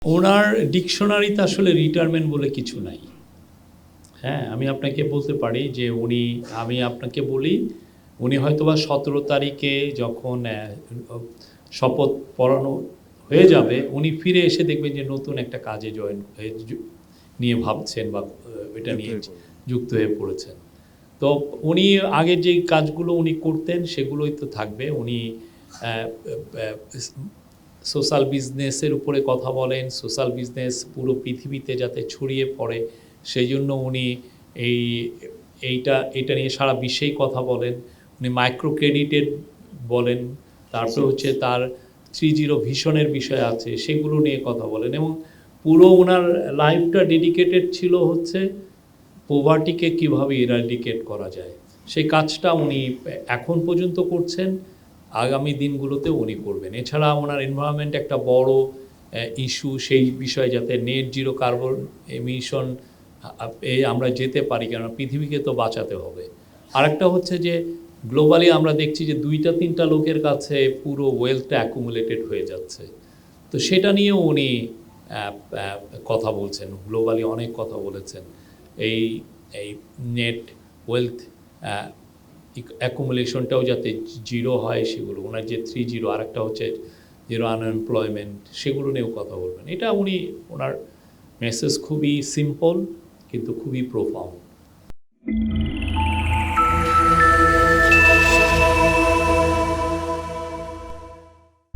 ওনার ডিকশনারিতে আসলে রিটায়ারমেন্ট বলে কিছু নাই। হ্যাঁ, আমি আপনাকে বলতে পারি যে আমি আপনাকে বলি, উনি হয়তোবা ১৭ তারিখে যখন শপথ পড়ানো হয়ে যাবে, উনি ফিরে এসে দেখবেন যে নতুন একটা কাজে জয়েন নিয়ে ভাবছেন বা এটা নিয়ে যুক্ত হয়ে পড়েছেন। তো উনি আগের যেই কাজগুলো উনি করতেন সেগুলোই তো থাকবে। উনি সোশ্যাল বিজনেসের উপরে কথা বলেন, সোশ্যাল বিজনেস পুরো পৃথিবীতে যাতে ছড়িয়ে পড়ে সেই জন্য উনি এই এইটা নিয়ে সারা বিশ্বেই কথা বলেন। উনি মাইক্রো ক্রেডিটের বলেন, তারপরে হচ্ছে তার 3.0 ভিশনের বিষয় আছে সেগুলো নিয়ে কথা বলেন এবং পুরো ওনার লাইফটা ডেডিকেটেড ছিল হচ্ছে পোভার্টিকে কীভাবে ইরাডিকেট করা যায়। সেই কাজটা উনি এখন পর্যন্ত করছেন, আগামী দিনগুলোতেও উনি করবেন। এছাড়া ওনার এনভায়রনমেন্ট একটা বড় ইস্যু, সেই বিষয়ে যাতে নেট জিরো কার্বন এমিশন আমরা যেতে পারি, কেননা পৃথিবীকে তো বাঁচাতে হবে। আরেকটা হচ্ছে যে গ্লোবালি আমরা দেখছি যে 2-3টা লোকের কাছে পুরো ওয়েলথটা অ্যাকুমুলেটেড হয়ে যাচ্ছে। তো সেটা নিয়েও উনি কথা বলছেন, গ্লোবালি অনেক কথা বলেছেন। এই নেট ওয়েলথ অ্যাকুমুলেশনটাও যাতে জিরো হয় সেগুলো, ওনার যে 3.0 আরেকটা হচ্ছে জিরো আনএমপ্লয়মেন্ট, সেগুলো নিয়েও কথা বলবেন। এটা ওনার মেসেজ খুবই সিম্পল কিন্তু খুবই প্রোফাউন্ড।